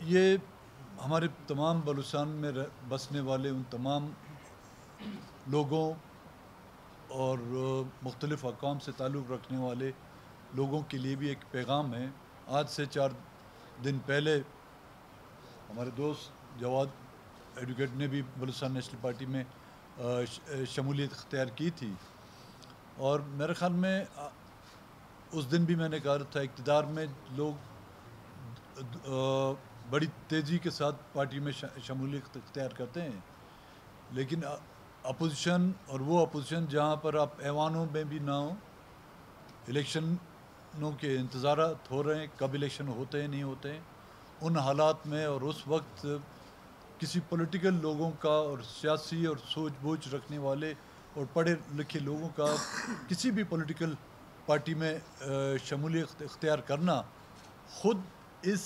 یہ ہمارے تمام بلوچستان میں بسنے والے ان تمام لوگوں اور مختلف اقوام سے تعلق رکھنے والے لوگوں کے لیے بھی ایک پیغام ہے. آج سے 4 دن پہلے ہمارے دوست جواد ایڈوکیٹ نے بھی بلوچستان نیشنل پارٹی میں شمولیت اختیار کی تھی، اور میرے خیال میں اس دن بھی میں نے کہا تھا اقتدار میں لوگ بڑی تیزی کے ساتھ پارٹی میں شمولیت اختیار کرتے ہیں، لیکن اپوزیشن اور وہ اپوزیشن جہاں پر آپ ایوانوں میں بھی نہ ہوں، الیکشنوں کے انتظارات ہو رہے ہیں، کب الیکشن ہوتے ہیں نہیں ہوتے ہیں، ان حالات میں اور اس وقت کسی پولیٹیکل لوگوں کا اور سیاسی اور سوچ بوجھ رکھنے والے اور پڑھے لکھے لوگوں کا کسی بھی پولیٹیکل پارٹی میں شمولیت اختیار کرنا خود اس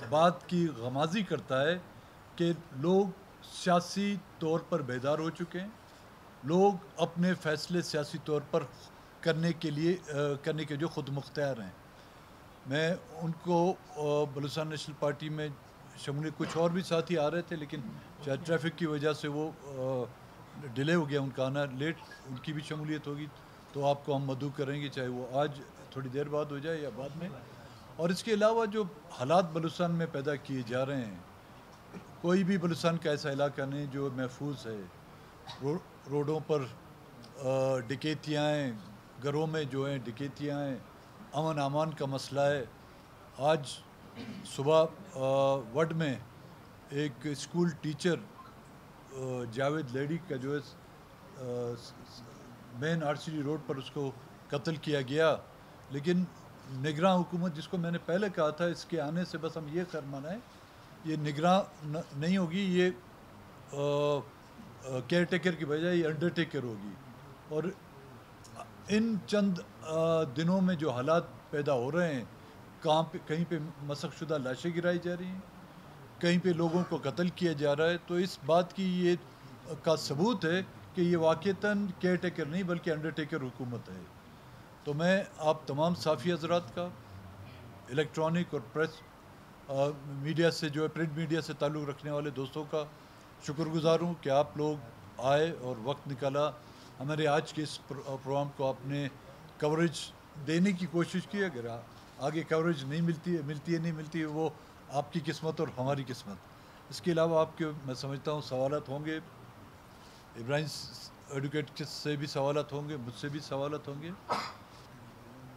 بات کی غمازی کرتا ہے کہ لوگ سیاسی طور پر بیدار ہو چکے ہیں، لوگ اپنے فیصلے سیاسی طور پر کرنے کے جو خود مختار ہیں. میں ان کو بلوچستان نیشنل پارٹی میں شمولیت، کچھ اور بھی ساتھی آ رہے تھے لیکن شاید ٹریفک کی وجہ سے وہ ڈیلے ہو گیا ان کا آنا، لیٹ ان کی بھی شمولیت ہوگی تو آپ کو ہم مدعو کریں گے، چاہے وہ آج تھوڑی دیر بعد ہو جائے یا بعد میں. اور اس کے علاوہ جو حالات بلوچستان میں پیدا کیے جا رہے ہیں، کوئی بھی بلوچستان کا ایسا علاقہ نہیں جو محفوظ ہے. روڈوں پر ڈکیتیاں ہیں، گھروں میں جو ہیں ڈکیتیاں ہیں، امن امان کا مسئلہ ہے. آج صبح وڈ میں ایک اسکول ٹیچر جاوید لیڈی کا جو ہے مین آر سی ڈی روڈ پر اس کو قتل کیا گیا، لیکن نگراں حکومت، جس کو میں نے پہلے کہا تھا اس کے آنے سے بس ہم یہ خیر منائیں، یہ نگراں نہیں ہوگی، یہ کیئر ٹیکر کی بجائے یہ انڈر ٹیکر ہوگی. اور ان چند دنوں میں جو حالات پیدا ہو رہے ہیں، کہیں پہ مسخ شدہ لاشیں گرائی جا رہی ہیں، کہیں پہ لوگوں کو قتل کیا جا رہا ہے، تو اس بات کی یہ کا ثبوت ہے کہ یہ واقعتاً کیئر ٹیکر نہیں بلکہ انڈر ٹیکر حکومت ہے. تو میں آپ تمام صحافی حضرات کا، الیکٹرانک اور پریس میڈیا سے جو ہے پرنٹ میڈیا سے تعلق رکھنے والے دوستوں کا شکر گزار ہوں کہ آپ لوگ آئے اور وقت نکالا. ہمارے آج کے اس پروگرام کو آپ نے کوریج دینے کی کوشش کی. اگر آگے کوریج نہیں ملتی ہے وہ آپ کی قسمت اور ہماری قسمت. اس کے علاوہ آپ کے میں سمجھتا ہوں سوالات ہوں گے، ابراہیم ایڈوکیٹ سے بھی سوالات ہوں گے، مجھ سے بھی سوالات ہوں گے.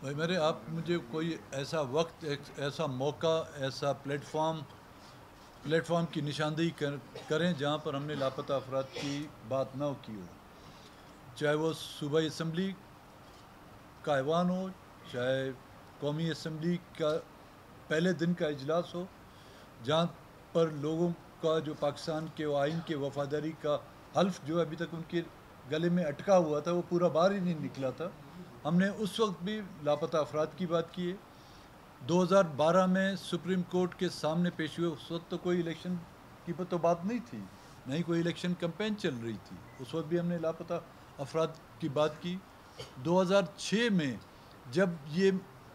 بھائی میرے، آپ مجھے کوئی ایسا وقت، ایسا موقع، ایسا پلیٹ فارم کی نشاندہی کریں جہاں پر ہم نے لاپتہ افراد کی بات نہ کی ہو، چاہے وہ صوبائی اسمبلی کا ایوان ہو، چاہے قومی اسمبلی کا پہلے دن کا اجلاس ہو، جہاں پر لوگوں کا جو پاکستان کے آئین کے وفاداری کا حلف جو ابھی تک ان کے گلے میں اٹکا ہوا تھا وہ پورا باہر ہی نہیں نکلا تھا. ہم نے اس وقت بھی لاپتہ افراد کی بات کی ہے. 2012 میں سپریم کورٹ کے سامنے پیش ہوئے، اس وقت تو کوئی الیکشن کی تو بات نہیں تھی، نہ ہی کوئی الیکشن کمپین چل رہی تھی. اس وقت بھی ہم نے لاپتہ افراد کی بات کی. 2006 میں جب یہ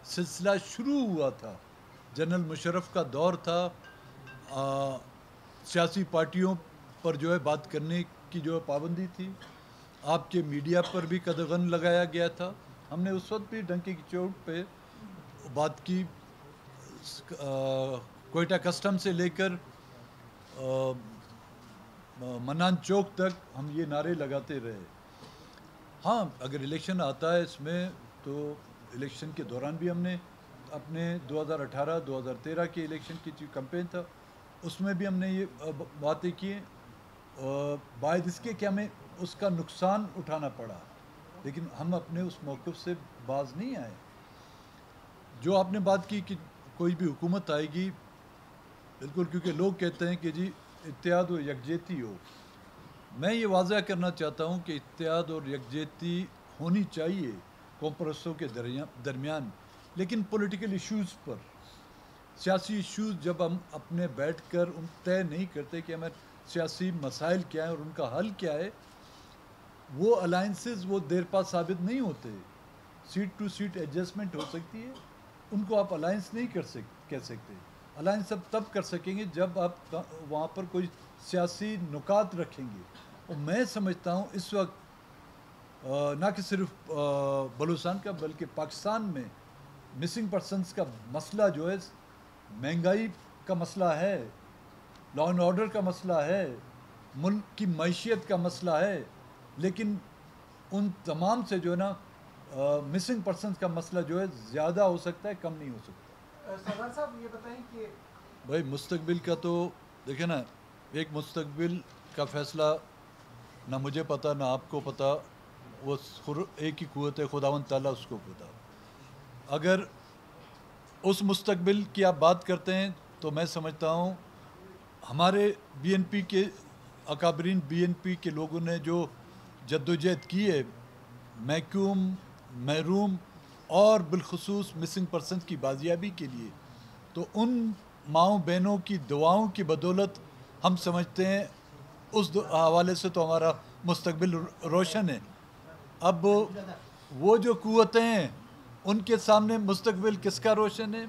سلسلہ شروع ہوا تھا، جنرل مشرف کا دور تھا، سیاسی پارٹیوں پر جو ہے بات کرنے کی جو ہے پابندی تھی، آپ کے میڈیا پر بھی قدغن لگایا گیا تھا. ہم نے اس وقت بھی ڈنکے کی چوٹ پہ بات کی. کوئٹہ کسٹم سے لے کر منان چوک تک ہم یہ نعرے لگاتے رہے. ہاں، اگر الیکشن آتا ہے اس میں، تو الیکشن کے دوران بھی ہم نے اپنے 2018-2013 کے الیکشن کی جو کمپین تھا اس میں بھی ہم نے یہ باتیں کی، باعث اس کے کہ ہمیں اس کا نقصان اٹھانا پڑا، لیکن ہم اپنے اس موقف سے باز نہیں آئے. جو آپ نے بات کی کہ کوئی بھی حکومت آئے گی، بالکل، کیونکہ لوگ کہتے ہیں کہ جی اتحاد و یکجہتی ہو. میں یہ واضح کرنا چاہتا ہوں کہ اتحاد اور یکجہتی ہونی چاہیے قوم پرستوں کے درمیان، لیکن پولیٹیکل ایشوز پر، سیاسی ایشوز جب ہم اپنے بیٹھ کر ان طے نہیں کرتے کہ ہمیں سیاسی مسائل کیا ہیں اور ان کا حل کیا ہے، وہ الائنسز وہ دیر پا ثابت نہیں ہوتے. سیٹ ٹو سیٹ ایڈجسٹمنٹ ہو سکتی ہے، ان کو آپ الائنس نہیں کہہ سکتے. الائنس سب تب کر سکیں گے جب آپ وہاں پر کوئی سیاسی نکات رکھیں گے. اور میں سمجھتا ہوں اس وقت نہ کہ صرف بلوچستان کا بلکہ پاکستان میں مسنگ پرسنس کا مسئلہ جو ہے مہنگائی کا مسئلہ ہے, لا اینڈ آرڈر کا مسئلہ ہے, ملک کی معیشت کا مسئلہ ہے, لیکن ان تمام سے جو ہے نا مسنگ پرسنس کا مسئلہ جو ہے زیادہ ہو سکتا ہے, کم نہیں ہو سکتا. سرور صاحب یہ بتائیں کہ بھائی مستقبل کا تو دیکھیں نا, ایک مستقبل کا فیصلہ نہ مجھے پتہ نہ آپ کو پتہ, وہ ایک ہی قوت ہے, خداوند تعالیٰ اس کو پتہ. اگر اس مستقبل کی آپ بات کرتے ہیں تو میں سمجھتا ہوں ہمارے بی این پی کے اکابرین بی این پی کے لوگوں نے جو جدوجہد کی ہے محکوم, محروم اور بالخصوص مسنگ پرسنس کی بازیابی کے لیے, تو ان ماؤں بہنوں کی دعاؤں کی بدولت ہم سمجھتے ہیں اس حوالے سے تو ہمارا مستقبل روشن ہے. اب وہ جو قوتیں ہیں ان کے سامنے مستقبل کس کا روشن ہے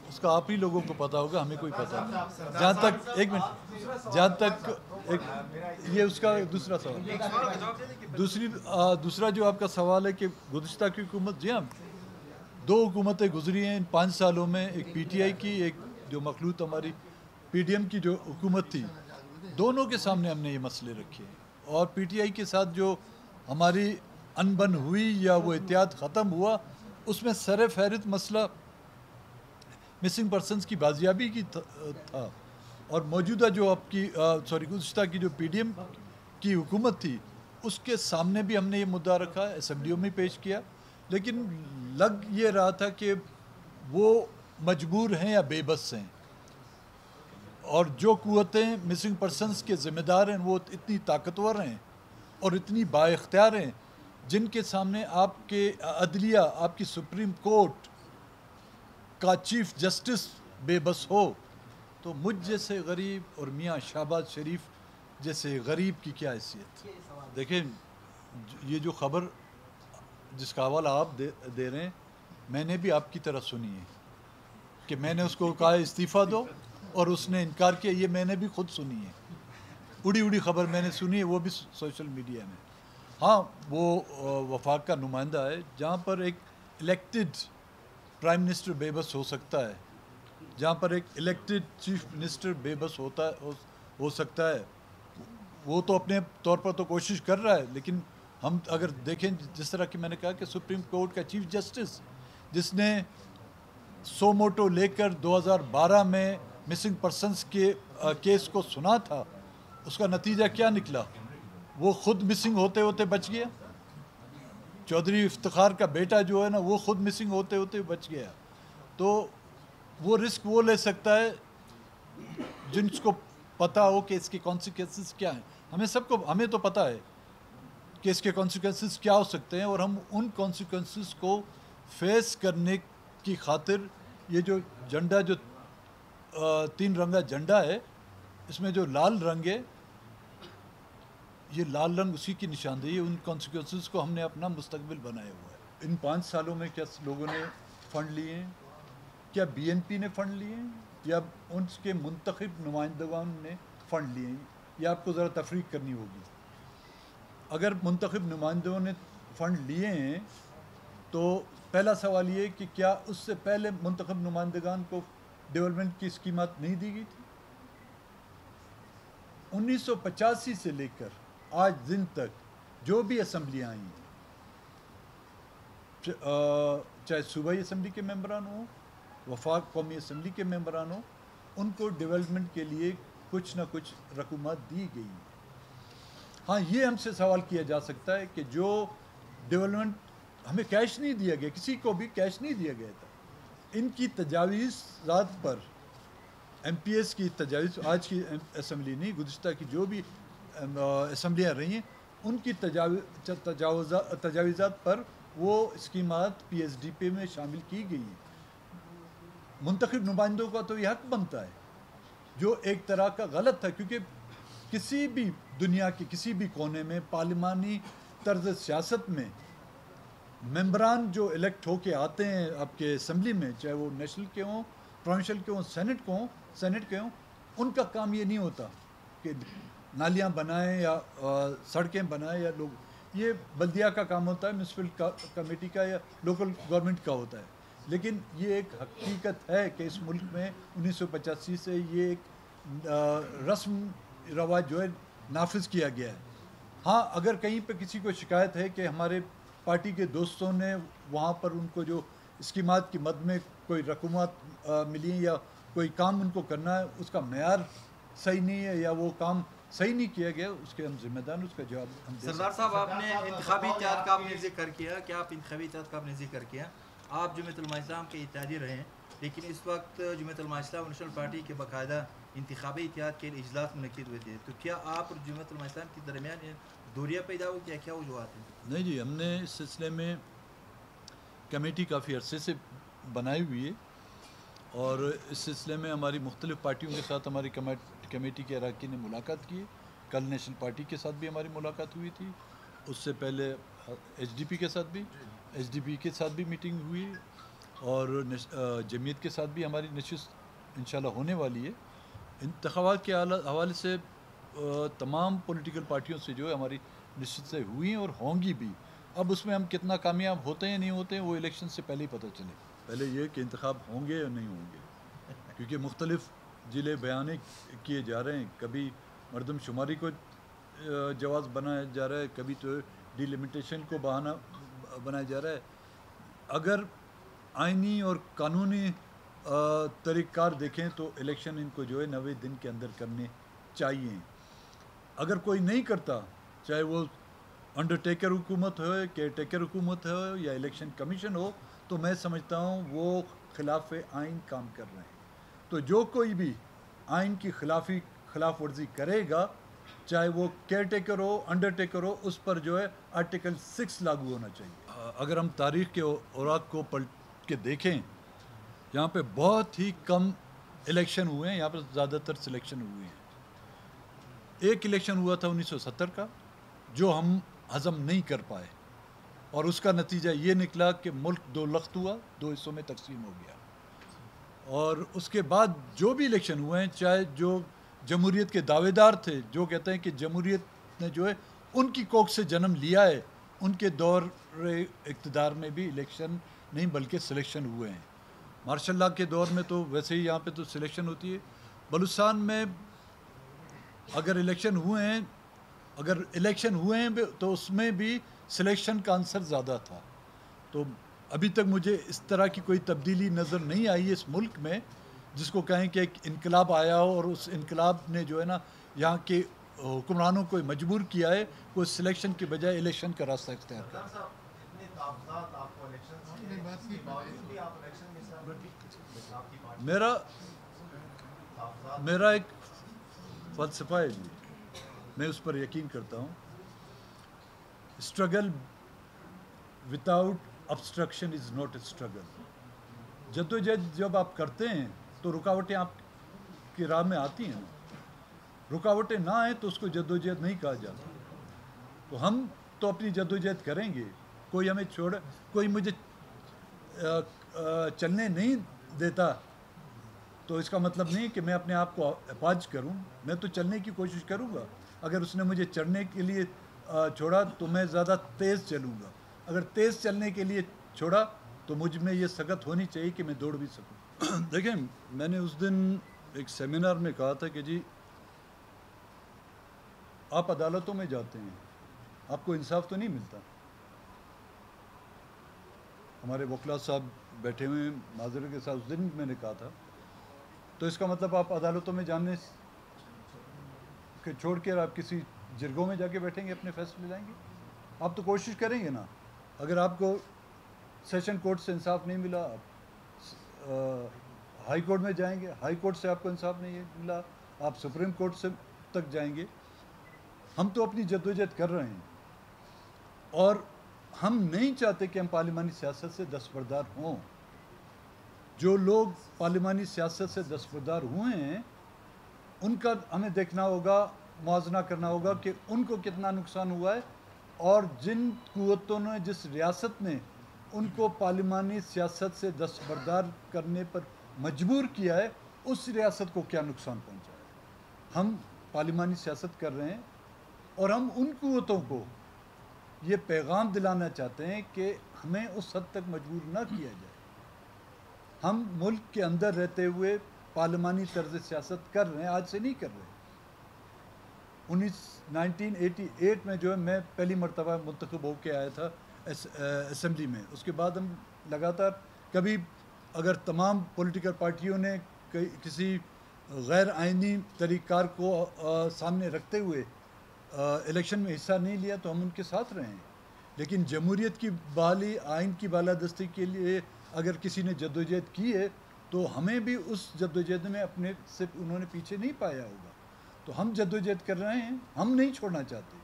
اس کا آپ ہی لوگوں کو پتہ ہوگا, ہمیں کوئی پتہ نہیں. جہاں تک ایک منٹ, جہاں تک یہ اس کا دوسرا سوال, دوسرا جو آپ کا سوال ہے کہ گزشتہ کی حکومت, جی ہاں 2 حکومتیں گزری ہیں ان 5 سالوں میں, ایک پی ٹی آئی کی, ایک جو مخلوط ہماری پی ڈی ایم کی جو حکومت تھی, دونوں کے سامنے ہم نے یہ مسئلے رکھے. اور پی ٹی آئی کے ساتھ جو ہماری انبن ہوئی یا وہ اتحاد ختم ہوا, اس میں سر فہرست مسئلہ مسنگ پرسنس کی بازیابی کی تھا. اور موجودہ جو آپ کی گزشتہ کی جو پی ڈی ایم کی حکومت تھی اس کے سامنے بھی ہم نے یہ مدعا رکھا, اسمبلیوں میں پیش کیا, لیکن لگ یہ رہا تھا کہ وہ مجبور ہیں یا بے بس ہیں. اور جو قوتیں مسنگ پرسنس کے ذمہ دار ہیں وہ اتنی طاقتور ہیں اور اتنی با اختیار ہیں, جن کے سامنے آپ کے عدلیہ, آپ کی سپریم کورٹ کا چیف جسٹس بے بس ہو, تو مجھ جیسے غریب اور میاں شہباز شریف جیسے غریب کی کیا حیثیت. دیکھیں یہ جو خبر جس کا حوالہ آپ دے رہے ہیں, میں نے بھی آپ کی طرح سنی ہے کہ میں نے اس کو کہا استعفیٰ دو اور اس نے انکار کیا, یہ میں نے بھی خود سنی ہے, اڑی خبر میں نے سنی ہے, وہ بھی سوشل میڈیا میں. ہاں وہ وفاق کا نمائندہ ہے, جہاں پر ایک الیکٹڈ پرائم منسٹر بے بس ہو سکتا ہے, جہاں پر ایک الیکٹڈ چیف منسٹر بے بس ہو سکتا ہے, وہ تو اپنے طور پر تو کوشش کر رہا ہے. لیکن ہم اگر دیکھیں جس طرح کہ میں نے کہا کہ سپریم کورٹ کا چیف جسٹس جس نے سو موٹو لے کر 2012 میں مسنگ پرسنس کے کیس کو سنا تھا, اس کا نتیجہ کیا نکلا, وہ خود مسنگ ہوتے ہوتے بچ گیا. چودھری افتخار کا بیٹا جو ہے نا وہ خود مسنگ ہوتے ہوتے بچ گیا. تو وہ رسک وہ لے سکتا ہے جن کو پتہ ہو کہ اس کے کانسیکوینسز کیا ہیں. ہمیں تو پتہ ہے کہ اس کے کانسیکوینسز کیا ہو سکتے ہیں, اور ہم ان کانسیکوینسز کو فیس کرنے کی خاطر یہ جو جھنڈا جو 3 رنگا جھنڈا ہے, اس میں جو لال رنگ ہے, یہ لال رنگ اسی کی نشاندہی ہے. ان کانسیکوینسز کو ہم نے اپنا مستقبل بنایا ہوا ہے. ان 5 سالوں میں کیا لوگوں نے فنڈ لیے ہیں, کیا بی این پی نے فنڈ لیے ہیں یا ان کے منتخب نمائندگان نے فنڈ لیے ہیں, یہ آپ کو ذرا تفریق کرنی ہوگی. اگر منتخب نمائندوں نے فنڈ لیے ہیں تو پہلا سوال یہ کہ کیا اس سے پہلے منتخب نمائندگان کو ڈیولپمنٹ کی اسکیمات نہیں دی گئی تھی؟ 1985 سے لے کر آج دن تک جو بھی اسمبلیاں آئیں, چاہے صوبائی اسمبلی کے ممبران ہوں, وفاق قومی اسمبلی کے ممبران ہوں, ان کو ڈیولپمنٹ کے لیے کچھ نہ کچھ رقومات دی گئی. ہاں یہ ہم سے سوال کیا جا سکتا ہے کہ جو ڈیولپمنٹ ہمیں کیش نہیں دیا گیا, کسی کو بھی کیش نہیں دیا گیا تھا, ان کی تجاویزات پر ایم پی ایس کی تجاویز, آج کی اسمبلی نہیں گزشتہ کی جو بھی اسمبلیاں رہی ہیں, ان کی تجاویزات پر وہ اسکیمات پی ایس ڈی پی میں شامل کی گئی ہیں. منتخب نمائندوں کا تو یہ حق بنتا ہے, جو ایک طرح کا غلط تھا, کیونکہ کسی بھی دنیا کے کسی بھی کونے میں پارلیمانی طرز سیاست میں ممبران جو الیکٹ ہو کے آتے ہیں آپ کے اسمبلی میں, چاہے وہ نیشنل کے ہوں, پروونشل کے ہوں سینٹ کے ہوں ان کا کام یہ نہیں ہوتا کہ نالیاں بنائیں یا سڑکیں بنائیں یا لوگ، یہ بلدیہ کا کام ہوتا ہے، میونسپل کمیٹی کا یا لوکل گورنمنٹ کا ہوتا ہے. لیکن یہ ایک حقیقت ہے کہ اس ملک میں 1985 سے یہ ایک رسم رواج جو ہے نافذ کیا گیا ہے. ہاں اگر کہیں پہ کسی کو شکایت ہے کہ ہمارے پارٹی کے دوستوں نے وہاں پر ان کو جو اسکیمات کی مد میں کوئی رقومات ملی یا کوئی کام ان کو کرنا ہے، اس کا معیار صحیح نہیں ہے یا وہ کام صحیح نہیں کیا گیا، اس کے ہم ذمہ دار، اس کا جواب ہم دے سردار صاحب آپ نے انتخابی اتحاد کا آپ نے ذکر کیا کہ آپ انتخابی اتحاد کا آپ نے ذکر کیا، آپ جمعیت علماء اسلام کے اتحادی رہے ہیں، لیکن اس وقت جمعیت علماء اسلام اور نیشنل پارٹی کے باقاعدہ انتخابی اتحاد کے اجلاس منعقد ہوئے تھے، تو کیا آپ اور جمعیت علماء اسلام کے درمیان دوریاں پیدا ہو کیا وجوہات ہیں؟ نہیں جی، ہم نے اس سلسلے میں کمیٹی کافی عرصے سے بنائی ہوئی ہے اور اس سلسلے میں ہماری مختلف پارٹیوں کے ساتھ ہماری کمیٹی کے اراکین نے ملاقات کی ہے. کل نیشنل پارٹی کے ساتھ بھی ہماری ملاقات ہوئی تھی، اس سے پہلے ایچ ڈی پی کے ساتھ بھی میٹنگ ہوئی اور جمعیت کے ساتھ بھی ہماری نشست انشاءاللہ ہونے والی ہے. انتخابات کے حوالے سے تمام پولیٹیکل پارٹیوں سے جو ہے ہماری نشستیں ہوئی ہیں اور ہوں گی بھی. اب اس میں ہم کتنا کامیاب ہوتے ہیں نہیں ہوتے ہیں وہ الیکشن سے پہلے ہی پتہ چلے. پہلے یہ کہ انتخاب ہوں گے یا نہیں ہوں گے، کیونکہ مختلف ضلع بیانے کیے جا رہے ہیں، کبھی مردم شماری کو جواز بنایا جا رہا ہے، کبھی تو ڈی لمیٹیشن کو بہانہ بنایا جا رہا ہے. اگر آئینی اور قانونی طریقہ کار دیکھیں تو الیکشن ان کو جو ہے 90 دن کے اندر کرنے چاہیے. اگر کوئی نہیں کرتا، چاہے وہ انڈرٹیکر حکومت ہو، کیئر ٹیکر حکومت ہو یا الیکشن کمیشن ہو، تو میں سمجھتا ہوں وہ خلاف آئین کام کر رہے ہیں. تو جو کوئی بھی آئین کی خلاف ورزی کرے گا، چاہے وہ کیئر ٹیکر ہو، انڈرٹیکر ہو، اس پر جو ہے آرٹیکل 6 لاگو ہونا چاہیے. اگر ہم تاریخ کے اوراق کو پلٹ کے دیکھیں، یہاں پہ بہت ہی کم الیکشن ہوئے ہیں، یہاں پر زیادہ تر سلیکشن ہوئے ہیں. ایک الیکشن ہوا تھا 1970 کا جو ہم ہضم نہیں کر پائے اور اس کا نتیجہ یہ نکلا کہ ملک 2 لخت ہوا، 2 حصوں میں تقسیم ہو گیا. اور اس کے بعد جو بھی الیکشن ہوئے ہیں، چاہے جو جمہوریت کے دعوے دار تھے، جو کہتے ہیں کہ جمہوریت نے جو ہے ان کی کوکھ سے جنم لیا ہے، ان کے دور اقتدار میں بھی الیکشن نہیں بلکہ سلیکشن ہوئے ہیں. ماشاء اللہ کے دور میں تو ویسے ہی یہاں پہ تو سلیکشن ہوتی ہے. بلوچستان میں اگر الیکشن ہوئے ہیں تو اس میں بھی سلیکشن کا عنصر زیادہ تھا. تو ابھی تک مجھے اس طرح کی کوئی تبدیلی نظر نہیں آئی ہے اس ملک میں جس کو کہیں کہ ایک انقلاب آیا ہو اور اس انقلاب نے جو ہے نا یہاں کے حکمرانوں کو مجبور کیا ہے وہ سلیکشن کے بجائے الیکشن کا راستہ اختیار کریں. میرا ایک فلسفہ ہے جی، میں اس پر یقین کرتا ہوں. Struggle without obstruction is not a struggle. جدوجہد جب آپ کرتے ہیں تو رکاوٹیں آپ کی راہ میں آتی ہیں. رکاوٹیں نہ آئیں تو اس کو جدوجہد نہیں کہا جاتا. تو ہم تو اپنی جدوجہد کریں گے. کوئی ہمیں کوئی مجھے چلنے نہیں دیتا تو اس کا مطلب نہیں کہ میں اپنے آپ کو اپاج کروں. میں تو چلنے کی کوشش کروں گا. اگر اس نے مجھے چڑھنے کے لیے چھوڑا تو میں زیادہ تیز چلوں گا. اگر تیز چلنے کے لیے چھوڑا تو مجھ میں یہ سکت ہونی چاہیے کہ میں دوڑ بھی سکوں. دیکھیں، میں نے اس دن ایک سیمینار میں کہا تھا کہ جی آپ عدالتوں میں جاتے ہیں، آپ کو انصاف تو نہیں ملتا. ہمارے وکلا صاحب بیٹھے ہوئے ہیں معذرت کے ساتھ، اس دن میں نے کہا تھا. تو اس کا مطلب آپ عدالتوں میں جانے کے چھوڑ کے آپ کسی جرگوں میں جا کے بیٹھیں گے، اپنے فیصلے لائیں گے؟ آپ تو کوشش کریں گے نا. اگر آپ کو سیشن کورٹ سے انصاف نہیں ملا، آپ ہائی کورٹ میں جائیں گے. ہائی کورٹ سے آپ کو انصاف نہیں ملا، آپ سپریم کورٹ سے تک جائیں گے. ہم تو اپنی جدوجہد کر رہے ہیں اور ہم نہیں چاہتے کہ ہم پارلیمانی سیاست سے دستبردار ہوں. جو لوگ پارلیمانی سیاست سے دستبردار ہوئے ہیں ان کا ہمیں دیکھنا ہوگا، موازنہ کرنا ہوگا کہ ان کو کتنا نقصان ہوا ہے، اور جن قوتوں نے، جس ریاست نے ان کو پارلیمانی سیاست سے دستبردار کرنے پر مجبور کیا ہے اس ریاست کو کیا نقصان پہنچا ہے. ہم پارلیمانی سیاست کر رہے ہیں اور ہم ان قوتوں کو یہ پیغام دلانا چاہتے ہیں کہ ہمیں اس حد تک مجبور نہ کیا جائے. ہم ملک کے اندر رہتے ہوئے پارلیمانی طرز سیاست کر رہے ہیں, آج سے نہیں کر رہے. 1988 میں جو ہے میں پہلی مرتبہ منتخب ہو کے آیا تھا اسمبلی میں. اس کے بعد ہم لگاتار کبھی اگر تمام پولیٹیکل پارٹیوں نے کسی غیر آئینی طریقہ کار کو سامنے رکھتے ہوئے الیکشن میں حصہ نہیں لیا تو ہم ان کے ساتھ رہے ہیں. لیکن جمہوریت کی بحالی, آئین کی بالادستی کے لیے اگر کسی نے جدوجہد کی ہے تو ہمیں بھی اس جدوجہد میں اپنے سے انہوں نے پیچھے نہیں پایا ہوگا. تو ہم جدوجہد کر رہے ہیں, ہم نہیں چھوڑنا چاہتے.